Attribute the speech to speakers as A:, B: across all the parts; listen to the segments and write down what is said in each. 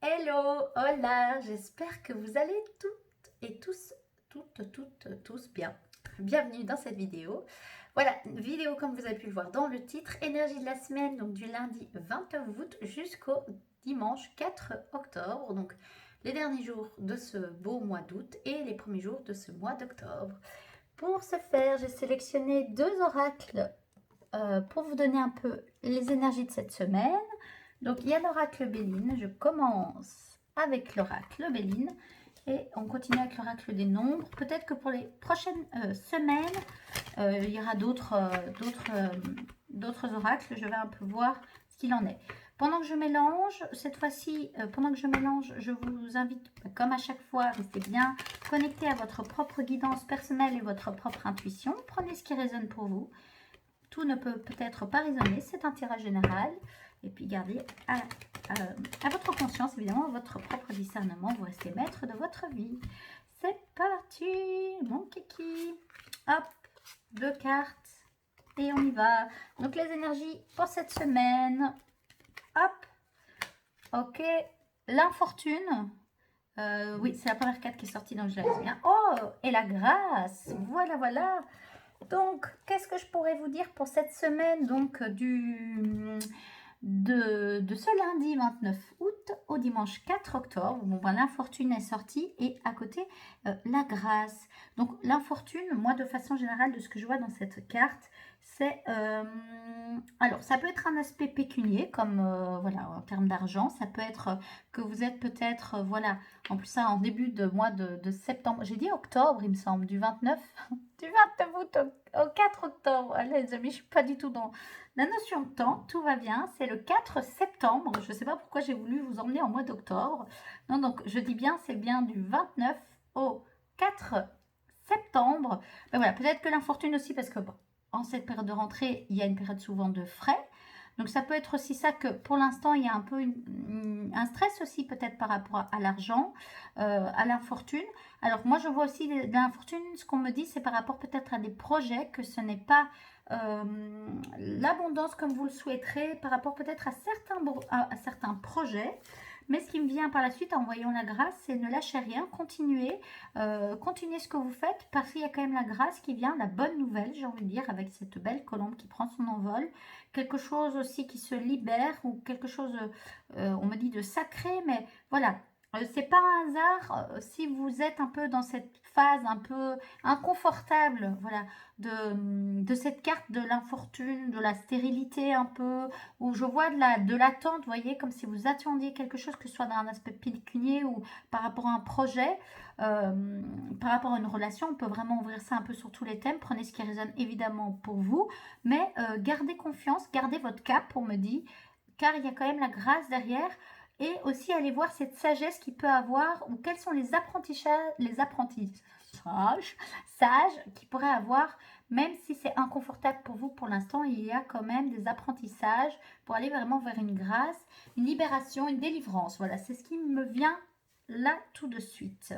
A: Hello, hola, j'espère que vous allez toutes et tous bien. Bienvenue dans cette vidéo. Voilà, une vidéo comme vous avez pu le voir dans le titre, énergie de la semaine, donc du lundi 29 août jusqu'au dimanche 4 octobre, donc les derniers jours de ce beau mois d'août et les premiers jours de ce mois d'octobre. Pour ce faire, j'ai sélectionné deux oracles pour vous donner un peu les énergies de cette semaine. Donc il y a l'oracle Béline, je commence avec l'oracle Béline et on continue avec l'oracle des nombres. Peut-être que pour les prochaines semaines, il y aura d'autres oracles, je vais un peu voir ce qu'il en est. Pendant que je mélange, cette fois-ci, je vous invite, comme à chaque fois, à rester bien connecté à votre propre guidance personnelle et votre propre intuition. Prenez ce qui résonne pour vous. Tout ne peut peut-être pas résonner, c'est un tirage général. Et puis gardez à votre conscience, évidemment, votre propre discernement. Vous restez maître de votre vie. C'est parti, mon kiki. Hop, deux cartes. Et on y va. Donc les énergies pour cette semaine. Hop. Ok. L'infortune. Oui, c'est la première carte qui est sortie, donc je la laisse bien. Oh, et la grâce. Voilà, voilà. Donc, qu'est-ce que je pourrais vous dire pour cette semaine donc de ce lundi 29 août au dimanche 4 octobre. Bon, ben, l'infortune est sortie et à côté, la grâce. Donc, l'infortune, moi, de façon générale, de ce que je vois dans cette carte, c'est... alors, ça peut être un aspect pécunier, comme, voilà, en termes d'argent. Ça peut être que vous êtes peut-être, voilà, en plus ça, en début de mois de septembre. J'ai dit octobre, il me semble, du 29, du 29 août au 4 octobre. Allez, les amis, je ne suis pas du tout dans la notion de temps, tout va bien, c'est le 4 septembre. Je ne sais pas pourquoi j'ai voulu vous emmener en mois d'octobre. Non, donc je dis bien, c'est bien du 29 au 4 septembre. Ben voilà, peut-être que l'infortune aussi, parce que bon, en cette période de rentrée, il y a une période souvent de frais. Donc ça peut être aussi ça que pour l'instant, il y a un peu un stress aussi peut-être par rapport à l'argent, à l'infortune. Alors moi, je vois aussi l'infortune, ce qu'on me dit, c'est par rapport peut-être à des projets, que ce n'est pas l'abondance comme vous le souhaiterez, par rapport peut-être à certains projets. Mais ce qui me vient par la suite en voyant la grâce, c'est ne lâchez rien, continuez, continuez ce que vous faites, parce qu'il y a quand même la grâce qui vient, la bonne nouvelle, j'ai envie de dire, avec cette belle colombe qui prend son envol. Quelque chose aussi qui se libère, ou quelque chose, on me dit de sacré, mais voilà. C'est pas un hasard si vous êtes un peu dans cette phase un peu inconfortable, voilà, de cette carte de l'infortune, de la stérilité un peu, où je vois de l'attente, vous voyez, comme si vous attendiez quelque chose, que ce soit dans un aspect pécunier ou par rapport à un projet, par rapport à une relation. On peut vraiment ouvrir ça un peu sur tous les thèmes. Prenez ce qui résonne évidemment pour vous, mais gardez confiance, gardez votre cap, on me dit, car il y a quand même la grâce derrière. Et aussi aller voir cette sagesse qu'il peut avoir, ou quels sont les apprentissages sages qu'il pourrait avoir, même si c'est inconfortable pour vous pour l'instant. Il y a quand même des apprentissages pour aller vraiment vers une grâce, une libération, une délivrance. Voilà, c'est ce qui me vient là tout de suite.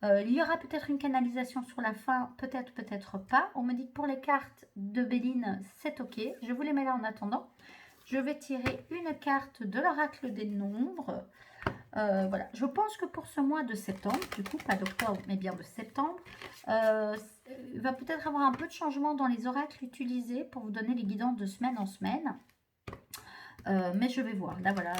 A: Il y aura peut-être une canalisation sur la fin, peut-être, peut-être pas. On me dit que pour les cartes de Béline, c'est ok. Je vous les mets là en attendant. Je vais tirer une carte de l'oracle des nombres. Voilà, je pense que pour ce mois de septembre, du coup, pas d'octobre, mais bien de septembre, il va peut-être avoir un peu de changement dans les oracles utilisés pour vous donner les guidances de semaine en semaine. Mais je vais voir. Là, voilà,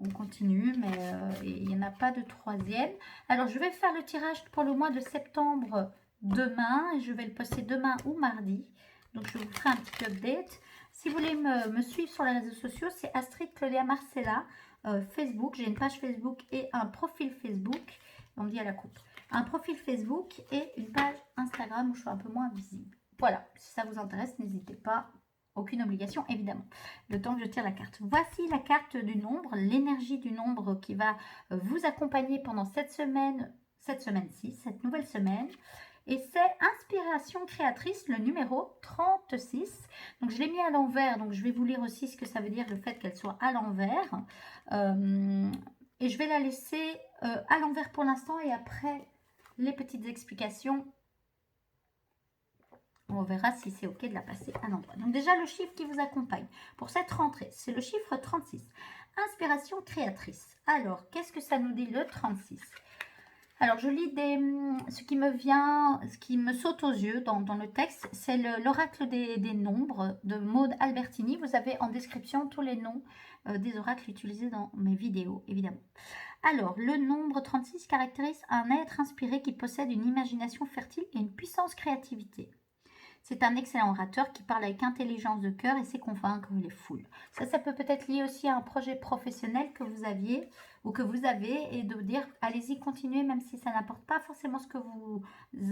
A: on continue, mais il n'y en a pas de troisième. Alors, je vais faire le tirage pour le mois de septembre demain, et je vais le poster demain ou mardi. Donc, je vous ferai un petit update. Si vous voulez me suivre sur les réseaux sociaux, c'est Astrid Claudia Marcella, Facebook. J'ai une page Facebook et un profil Facebook. On me dit à la coupe. Un profil Facebook et une page Instagram où je suis un peu moins visible. Voilà, si ça vous intéresse, n'hésitez pas. Aucune obligation, évidemment. Le temps que je tire la carte. Voici la carte du nombre, l'énergie du nombre qui va vous accompagner pendant cette semaine-ci, cette nouvelle semaine. Et c'est Inspiration créatrice, le numéro 36. Donc, je l'ai mis à l'envers. Donc, je vais vous lire aussi ce que ça veut dire, le fait qu'elle soit à l'envers. Et je vais la laisser à l'envers pour l'instant. Et après, les petites explications, on verra si c'est ok de la passer à l'endroit. Donc déjà, le chiffre qui vous accompagne pour cette rentrée, c'est le chiffre 36. Inspiration créatrice. Alors, qu'est-ce que ça nous dit le 36? Alors, je lis ce qui me vient, ce qui me saute aux yeux dans le texte, c'est l'oracle des nombres de Maud Albertini. Vous avez en description tous les noms des oracles utilisés dans mes vidéos, évidemment. Alors, le nombre 36 caractérise un être inspiré qui possède une imagination fertile et une puissance créativité. C'est un excellent orateur qui parle avec intelligence de cœur et sait convaincre les foules. Ça peut peut-être lier aussi à un projet professionnel que vous aviez ou que vous avez et de dire allez-y, continuez même si ça n'apporte pas forcément ce que vous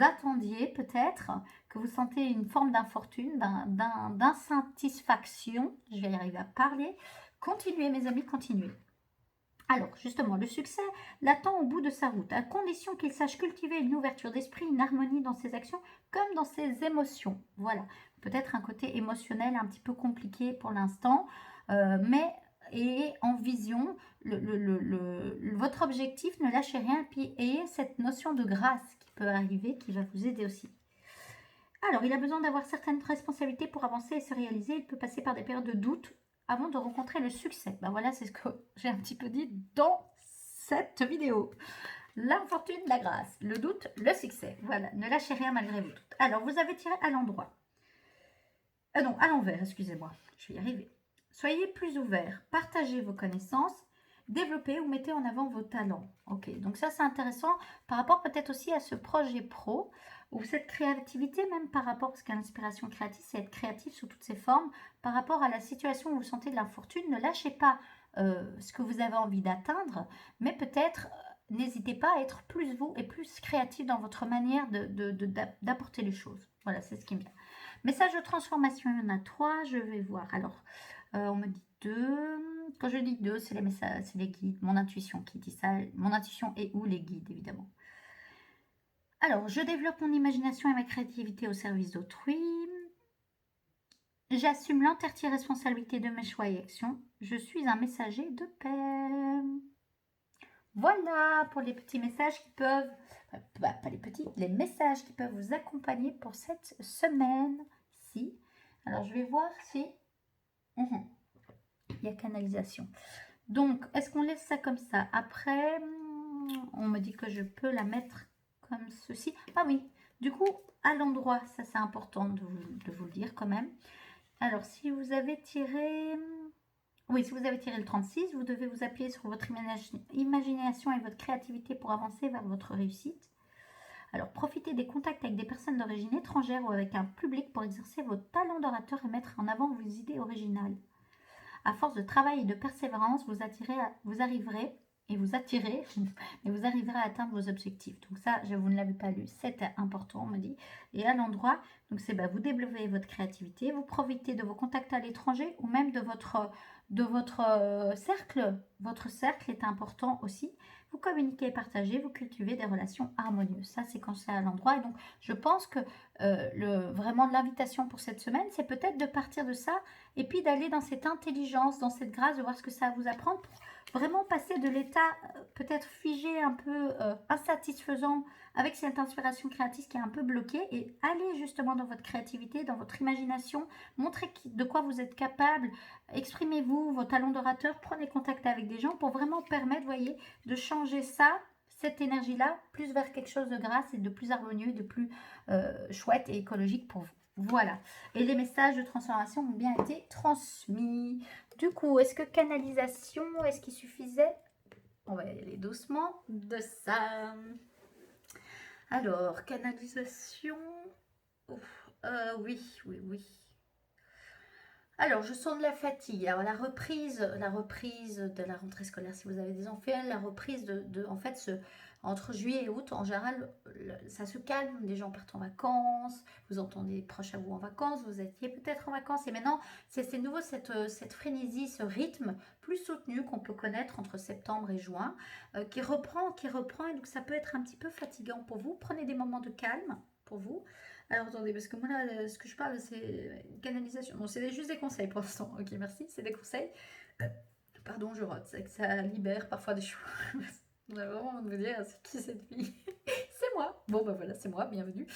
A: attendiez peut-être, que vous sentez une forme d'infortune, d'insatisfaction. Je vais y arriver à parler. Continuez mes amis, continuez. Alors, justement, le succès l'attend au bout de sa route, à condition qu'il sache cultiver une ouverture d'esprit, une harmonie dans ses actions comme dans ses émotions. Voilà, peut-être un côté émotionnel un petit peu compliqué pour l'instant, mais et en vision, votre objectif, ne lâchez rien, puis ayez cette notion de grâce qui peut arriver, qui va vous aider aussi. Alors, il a besoin d'avoir certaines responsabilités pour avancer et se réaliser. Il peut passer par des périodes de doute avant de rencontrer le succès. Ben voilà, c'est ce que j'ai un petit peu dit dans cette vidéo. L'infortune, la grâce, le doute, le succès. Voilà, ne lâchez rien malgré vos doutes. Alors, vous avez tiré à l'endroit. Non, à l'envers, excusez-moi. Je vais y arriver. Soyez plus ouverts, partagez vos connaissances, développez ou mettez en avant vos talents. Ok, donc ça c'est intéressant par rapport peut-être aussi à ce projet pro ou cette créativité même par rapport, parce que l'inspiration créative c'est être créatif sous toutes ses formes, par rapport à la situation où vous sentez de l'infortune, ne lâchez pas ce que vous avez envie d'atteindre, mais peut-être n'hésitez pas à être plus vous et plus créatif dans votre manière d'apporter les choses. Voilà, c'est ce qui me vient. Message de transformation, il y en a 3, je vais voir. Alors, on me dit 2. Quand je dis 2, c'est les messages, c'est les guides, mon intuition qui dit ça. Mon intuition et ou les guides, évidemment. Alors, je développe mon imagination et ma créativité au service d'autrui. J'assume l'entière responsabilité de mes choix et actions. Je suis un messager de paix. Voilà pour les petits messages qui peuvent, pas les petits, les messages qui peuvent vous accompagner pour cette semaine-ci. Alors, je vais voir si il y a canalisation. Donc, est-ce qu'on laisse ça comme ça? Après, on me dit que je peux la mettre comme ceci. Ah oui, du coup, à l'endroit, ça c'est important de vous le dire quand même. Alors, si vous avez tiré... Oui, si vous avez tiré le 36, vous devez vous appuyer sur votre imagination et votre créativité pour avancer vers votre réussite. Alors, profitez des contacts avec des personnes d'origine étrangère ou avec un public pour exercer vos talents d'orateur et mettre en avant vos idées originales. À force de travail et de persévérance, vous arriverez à atteindre vos objectifs. Donc ça, vous ne l'avez pas lu, c'est important, on me dit. Et à l'endroit, donc c'est vous développez votre créativité, vous profitez de vos contacts à l'étranger ou même de votre cercle. Votre cercle est important aussi. Vous communiquez et partagez, vous cultivez des relations harmonieuses. Ça, c'est quand c'est à l'endroit. Et donc, je pense que vraiment l'invitation pour cette semaine, c'est peut-être de partir de ça et puis d'aller dans cette intelligence, dans cette grâce, de voir ce que ça va vous apprendre pour vraiment passer de l'état peut-être figé, un peu insatisfaisant avec cette inspiration créative qui est un peu bloquée et aller justement dans votre créativité, dans votre imagination, montrer de quoi vous êtes capable, exprimez-vous, vos talents d'orateur, prenez contact avec des gens pour vraiment permettre, voyez, de changer ça, cette énergie-là, plus vers quelque chose de grâce et de plus harmonieux, de plus chouette et écologique pour vous. Voilà. Et les messages de transformation ont bien été transmis. Du coup, est-ce que canalisation, est-ce qu'il suffisait? On va y aller doucement de ça. Alors, canalisation. Oui. Alors, je sens de la fatigue. Alors, la reprise de la rentrée scolaire, si vous avez des enfants, la reprise en fait, entre juillet et août, en général, ça se calme. Les gens partent en vacances. Vous entendez des proches à vous en vacances. Vous étiez peut-être en vacances. Et maintenant, c'est nouveau cette frénésie, ce rythme plus soutenu qu'on peut connaître entre septembre et juin, qui reprend. Et donc, ça peut être un petit peu fatigant pour vous. Prenez des moments de calme pour vous. Alors attendez, parce que moi là, ce que je parle, c'est une canalisation. Bon, c'est juste des conseils pour l'instant. Ok, merci, c'est des conseils. Pardon, je rote, c'est que ça libère parfois des choses. On a vraiment envie de vous dire, c'est qui cette fille? C'est moi. Bon, ben voilà, c'est moi, bienvenue.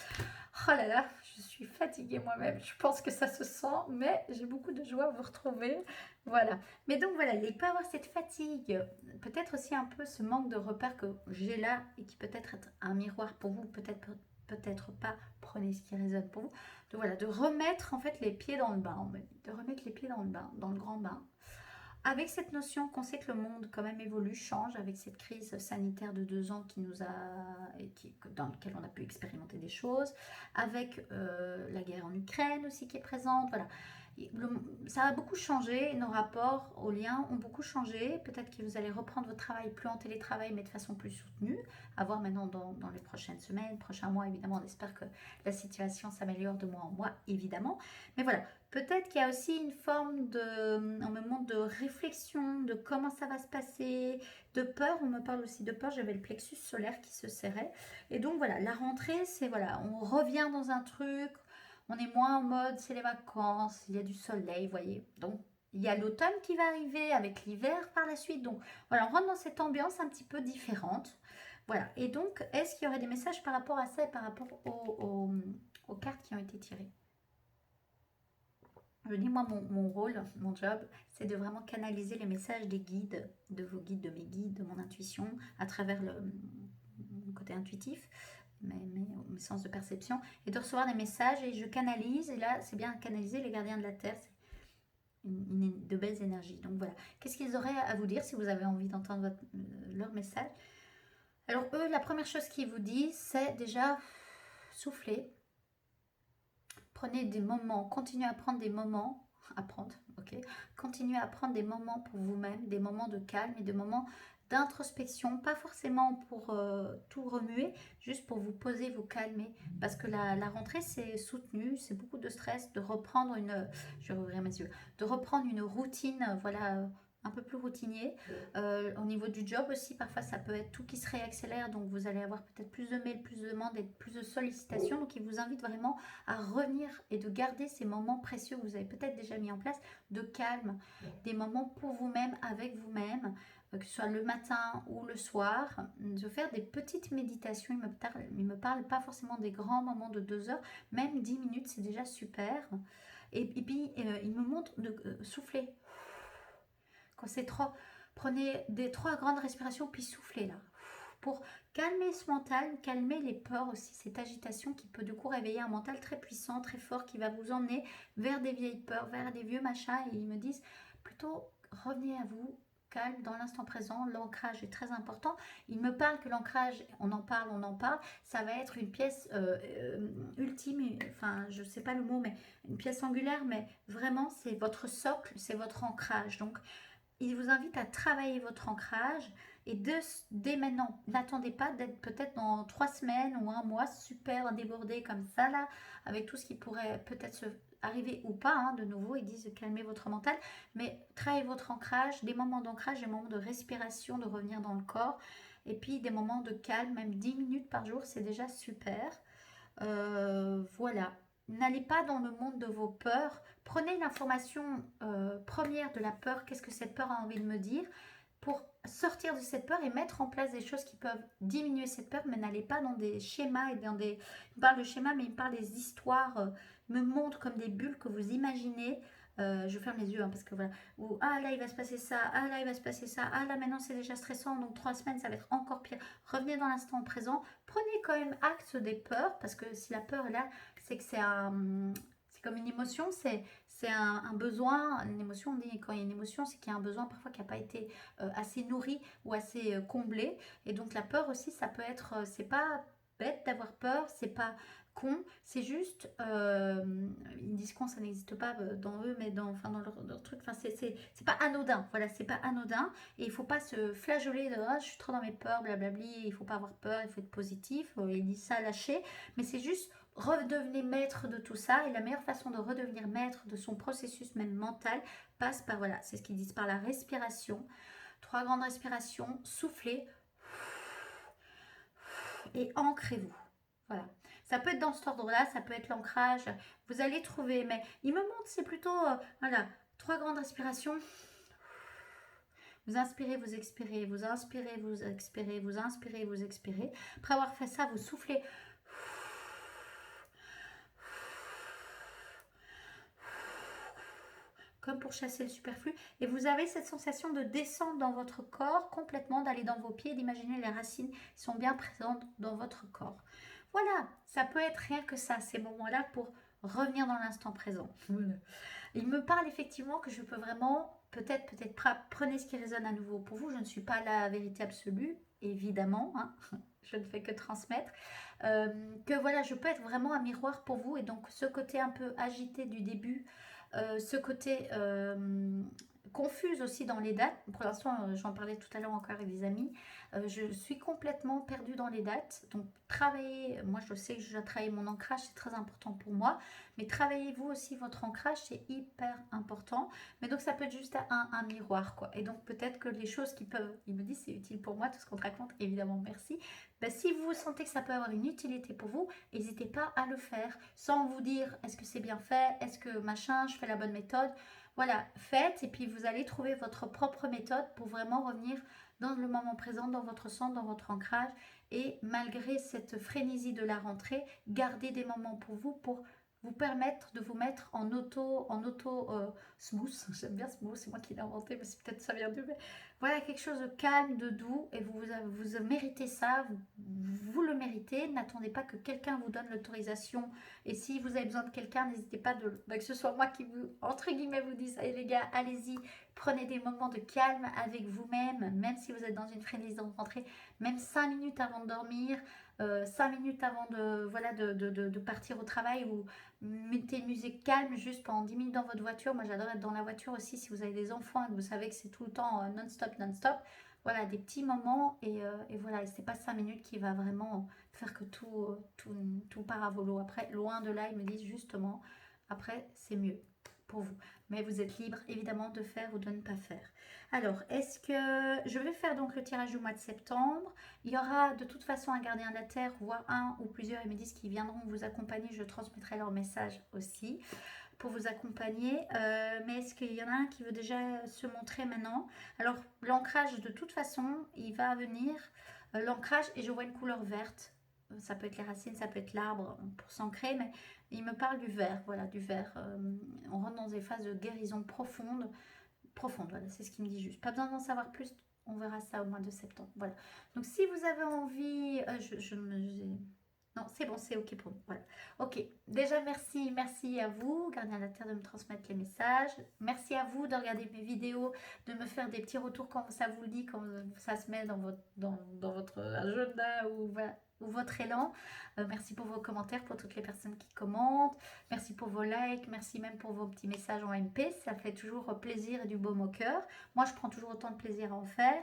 A: Oh là là, je suis fatiguée moi-même. Je pense que ça se sent, mais j'ai beaucoup de joie à vous retrouver. Voilà. Mais donc voilà, il peut y avoir cette fatigue, peut-être aussi un peu ce manque de repères que j'ai là et qui peut-être être un miroir pour vous, peut-être pas. Prenez ce qui résonne pour vous. Donc voilà, de remettre en fait les pieds dans le bain, on me dit, de remettre les pieds dans le bain, dans le grand bain. Avec cette notion qu'on sait que le monde quand même évolue, change, avec cette crise sanitaire de 2 ans qui nous a, dans laquelle on a pu expérimenter des choses, avec la guerre en Ukraine aussi qui est présente, voilà. Ça a beaucoup changé, nos rapports aux liens ont beaucoup changé. Peut-être que vous allez reprendre votre travail plus en télétravail, mais de façon plus soutenue. À voir maintenant dans les prochaines semaines, prochains mois, évidemment. On espère que la situation s'améliore de mois en mois, évidemment. Mais voilà, peut-être qu'il y a aussi une forme un moment de réflexion, de comment ça va se passer, de peur. On me parle aussi de peur. J'avais le plexus solaire qui se serrait. Et donc voilà, la rentrée, c'est voilà, on revient dans un truc. On est moins en mode c'est les vacances, il y a du soleil, vous voyez. Donc il y a l'automne qui va arriver avec l'hiver par la suite. Donc voilà, on rentre dans cette ambiance un petit peu différente. Voilà. Et donc, est-ce qu'il y aurait des messages par rapport à ça et par rapport aux cartes qui ont été tirées? Je dis, moi, mon rôle, mon job, c'est de vraiment canaliser les messages des guides, de vos guides, de mes guides, de mon intuition, à travers mon côté intuitif, mes sens de perception, et de recevoir des messages, et je canalise, et là, c'est bien canaliser les gardiens de la Terre, c'est de belles énergies. Donc voilà, qu'est-ce qu'ils auraient à vous dire si vous avez envie d'entendre leur message? Alors eux, la première chose qu'ils vous disent, c'est déjà souffler. Prenez des moments, continuez à prendre des moments, ok. Continuez à prendre des moments pour vous-même, des moments de calme et des moments d'introspection, pas forcément pour tout remuer, juste pour vous poser, vous calmer, parce que la rentrée c'est soutenu, c'est beaucoup de stress, de reprendre je vais rouvrir mes yeux, de reprendre une routine, voilà, un peu plus routinier. Au niveau du job aussi, parfois ça peut être tout qui se réaccélère, donc vous allez avoir peut-être plus de mails, plus de demandes et plus de sollicitations, donc il vous invite vraiment à revenir et de garder ces moments précieux que vous avez peut-être déjà mis en place, de calme, des moments pour vous-même, avec vous-même, que ce soit le matin ou le soir, de faire des petites méditations. Il me parle pas forcément des grands moments de 2 heures, même 10 minutes, c'est déjà super. Et puis, il me montre de souffler. Quand c'est trop, prenez des 3 grandes respirations, puis soufflez là. Pour calmer ce mental, calmer les peurs aussi, cette agitation qui peut du coup réveiller un mental très puissant, très fort, qui va vous emmener vers des vieilles peurs, vers des vieux machins. Et ils me disent plutôt revenez à vous, calme, dans l'instant présent. L'ancrage est très important. Il me parle que l'ancrage, on en parle, ça va être une pièce ultime, enfin je ne sais pas le mot, mais une pièce angulaire, mais vraiment c'est votre socle, c'est votre ancrage. Donc il vous invite à travailler votre ancrage et dès maintenant, n'attendez pas d'être peut-être dans 3 semaines ou un mois super débordé comme ça là, avec tout ce qui pourrait peut-être arriver ou pas, hein, de nouveau, ils disent de calmer votre mental, mais travaillez votre ancrage, des moments d'ancrage, des moments de respiration, de revenir dans le corps, et puis des moments de calme, même 10 minutes par jour, c'est déjà super. Voilà. N'allez pas dans le monde de vos peurs. Prenez l'information première de la peur. Qu'est-ce que cette peur a envie de me dire? Pour sortir de cette peur et mettre en place des choses qui peuvent diminuer cette peur, mais n'allez pas dans des schémas et dans des... Il me parle de schémas, mais il me parle des histoires, me montre comme des bulles que vous imaginez. Je ferme les yeux, hein, parce que voilà. Ou, ah là il va se passer ça, ah là il va se passer ça, ah là maintenant c'est déjà stressant, donc 3 semaines ça va être encore pire. Revenez dans l'instant présent, prenez quand même acte des peurs, parce que si la peur est là, c'est que c'est comme une émotion, c'est un besoin. Une émotion, on dit quand il y a une émotion, c'est qu'il y a un besoin parfois qui n'a pas été assez nourri ou assez comblé. Et donc la peur aussi, ça peut être, c'est pas bête d'avoir peur, c'est pas con, c'est juste, ils disent con, ça n'existe pas dans eux, mais enfin, dans leur truc, enfin, c'est pas anodin, voilà, c'est pas anodin, et il faut pas se flageoler de ah, je suis trop dans mes peurs, blablabli, il faut pas avoir peur, il faut être positif, ils disent ça, lâcher, mais c'est juste redevenez maître de tout ça, et la meilleure façon de redevenir maître de son processus même mental passe par, voilà, c'est ce qu'ils disent, par la respiration, 3 grandes respirations, soufflez, et ancrez-vous, voilà. Ça peut être dans cet ordre-là, ça peut être l'ancrage, vous allez trouver, mais il me montre, c'est plutôt, voilà, 3 grandes respirations. Vous inspirez, vous expirez, vous inspirez, vous expirez, vous inspirez, vous expirez. Après avoir fait ça, vous soufflez. comme pour chasser le superflu. Et vous avez cette sensation de descendre dans votre corps complètement, d'aller dans vos pieds, d'imaginer les racines qui sont bien présentes dans votre corps. Voilà, ça peut être rien que ça, ces moments-là, pour revenir dans l'instant présent. Voilà. Il me parle effectivement que je peux vraiment, peut-être pas, prenez ce qui résonne à nouveau pour vous. Je ne suis pas la vérité absolue, évidemment, hein. Je ne fais que transmettre. Que voilà, je peux être vraiment un miroir pour vous. Et donc, ce côté un peu agité du début, ce côté confuse aussi dans les dates. Pour l'instant, j'en parlais tout à l'heure encore avec des amis. Je suis complètement perdue dans les dates. Donc, travaillez, moi je sais que je dois travailler mon ancrage, c'est très important pour moi. Mais travaillez-vous aussi votre ancrage, c'est hyper important. Mais donc, ça peut être juste un miroir, quoi. Et donc, peut-être que les choses qui peuvent, il me dit c'est utile pour moi, tout ce qu'on te raconte, évidemment, merci. Ben, si vous sentez que ça peut avoir une utilité pour vous, n'hésitez pas à le faire sans vous dire est-ce que c'est bien fait, est-ce que machin, je fais la bonne méthode. Voilà, faites et puis vous allez trouver votre propre méthode pour vraiment revenir dans le moment présent, dans votre centre, dans votre ancrage. Et malgré cette frénésie de la rentrée, gardez des moments pour vous permettre de vous mettre en auto smooth. J'aime bien ce mot, c'est moi qui l'ai inventé, mais c'est peut-être ça vient de... Voilà, quelque chose de calme, de doux, et vous méritez ça, vous le méritez. N'attendez pas que quelqu'un vous donne l'autorisation. Et si vous avez besoin de quelqu'un, n'hésitez pas que ce soit moi qui vous, entre guillemets, vous dise, allez les gars, allez-y, prenez des moments de calme avec vous-même, même si vous êtes dans une frénésie de rentrée, même 5 minutes avant de dormir, 5 minutes avant de partir au travail, ou mettez une musique calme juste pendant 10 minutes dans votre voiture. Moi j'adore être dans la voiture aussi si vous avez des enfants et que vous savez que c'est tout le temps non-stop. Voilà, des petits moments et voilà, et c'est pas 5 minutes qui va vraiment faire que tout part à volo. Après, loin de là, ils me disent justement, après c'est mieux pour vous. Mais vous êtes libre évidemment de faire ou de ne pas faire. Alors, est-ce que je vais faire donc le tirage du mois de septembre? Il y aura de toute façon un gardien de la Terre, voire un ou plusieurs, ils me disent qu'ils viendront vous accompagner. Je transmettrai leur message aussi pour vous accompagner. Mais est-ce qu'il y en a un qui veut déjà se montrer maintenant? Alors, l'ancrage, de toute façon, il va venir. L'ancrage, et je vois une couleur verte. Ça peut être les racines, ça peut être l'arbre pour s'ancrer, mais il me parle du vert, voilà, du vert. On rentre dans des phases de guérison profonde, voilà, c'est ce qu'il me dit juste. Pas besoin d'en savoir plus, on verra ça au mois de septembre, voilà. Donc si vous avez envie, non, c'est bon, c'est ok pour nous, voilà. Ok, déjà merci à vous, gardien de la Terre, de me transmettre les messages. Merci à vous de regarder mes vidéos, de me faire des petits retours quand ça vous le dit, quand ça se met dans votre agenda ou voilà, ou votre élan. Merci pour vos commentaires, pour toutes les personnes qui commentent. Merci pour vos likes, merci même pour vos petits messages en MP. Ça fait toujours plaisir et du baume au cœur. Moi, je prends toujours autant de plaisir à en faire.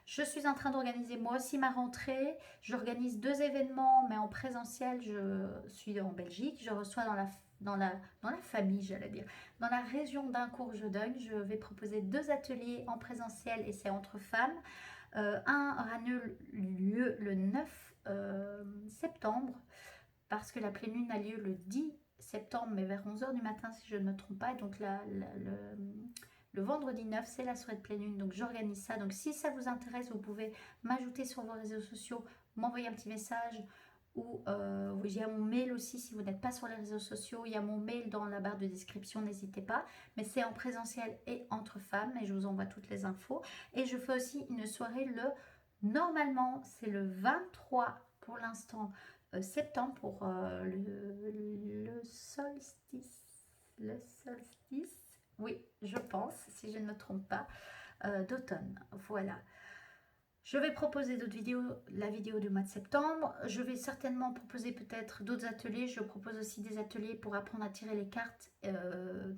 A: Je suis en train d'organiser moi aussi ma rentrée. J'organise 2 événements, mais en présentiel. Je suis en Belgique. Je reçois dans la famille, j'allais dire. Dans la région d'Incourt-Gedeugne, je vais proposer 2 ateliers en présentiel et c'est entre femmes. Un aura lieu le 9 septembre parce que la pleine lune a lieu le 10 septembre, mais vers 11 h du matin si je ne me trompe pas. Et donc le vendredi 9, c'est la soirée de pleine lune, donc j'organise ça. Donc si ça vous intéresse, vous pouvez m'ajouter sur vos réseaux sociaux, m'envoyer un petit message, ou il y a mon mail aussi si vous n'êtes pas sur les réseaux sociaux. Il y a mon mail dans la barre de description, n'hésitez pas. Mais c'est en présentiel et entre femmes, et je vous envoie toutes les infos. Et je fais aussi une soirée normalement, c'est le 23 pour l'instant septembre pour le solstice. Le solstice. Oui, je pense, si je ne me trompe pas, d'automne. Voilà. Je vais proposer d'autres vidéos, la vidéo du mois de septembre. Je vais certainement proposer peut-être d'autres ateliers. Je propose aussi des ateliers pour apprendre à tirer les cartes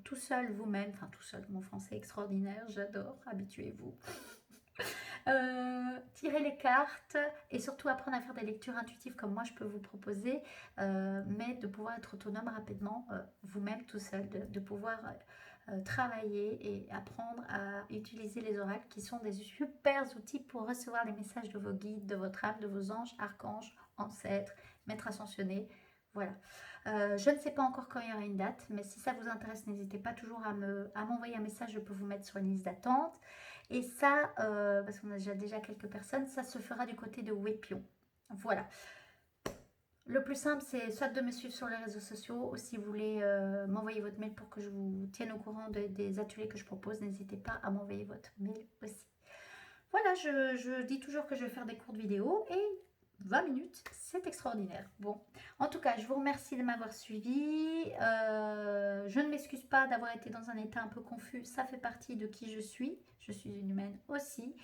A: tout seul, vous-même. Enfin, tout seul, mon français est extraordinaire, j'adore, habituez-vous. Tirer les cartes et surtout apprendre à faire des lectures intuitives comme moi je peux vous proposer, mais de pouvoir être autonome rapidement, vous-même tout seul, de pouvoir travailler et apprendre à utiliser les oracles qui sont des super outils pour recevoir les messages de vos guides, de votre âme, de vos anges, archanges, ancêtres, maîtres ascensionnés. Voilà. Je ne sais pas encore quand il y aura une date, mais si ça vous intéresse, n'hésitez pas toujours à m'envoyer un message, je peux vous mettre sur une liste d'attente. Et ça, parce qu'on a déjà quelques personnes, ça se fera du côté de Wépion. Voilà. Le plus simple, c'est soit de me suivre sur les réseaux sociaux, ou si vous voulez m'envoyer votre mail pour que je vous tienne au courant des ateliers que je propose, n'hésitez pas à m'envoyer votre mail aussi. Voilà, je dis toujours que je vais faire des courtes vidéos et 20 minutes, c'est extraordinaire. Bon, en tout cas, je vous remercie de m'avoir suivi. Je ne m'excuse pas d'avoir été dans un état un peu confus. Ça fait partie de qui je suis. Je suis une humaine aussi.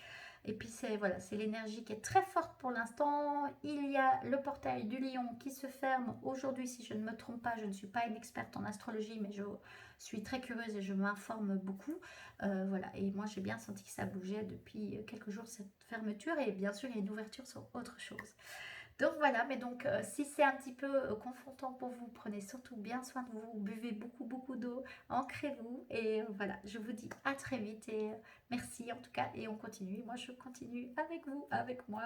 A: Et puis c'est voilà, c'est l'énergie qui est très forte pour l'instant. Il y a le portail du lion qui se ferme aujourd'hui, si je ne me trompe pas. Je ne suis pas une experte en astrologie, mais je suis très curieuse et je m'informe beaucoup. Voilà, et moi j'ai bien senti que ça bougeait depuis quelques jours, cette fermeture, et bien sûr il y a une ouverture sur autre chose. Donc voilà, mais donc si c'est un petit peu confrontant pour vous, prenez surtout bien soin de vous, buvez beaucoup d'eau, ancrez-vous, et voilà, je vous dis à très vite, et merci en tout cas, et on continue, moi je continue avec vous, avec moi,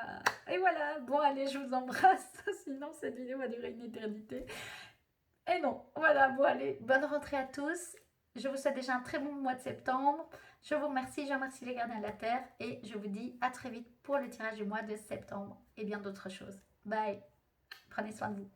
A: et voilà, bon allez, je vous embrasse, sinon cette vidéo va durer une éternité, et non, voilà, bon allez, bonne rentrée à tous, je vous souhaite déjà un très bon mois de septembre, je vous remercie, je remercie les gardiens de la Terre, et je vous dis à très vite pour le tirage du mois de septembre, et bien d'autres choses. Bye. Prenez soin de vous.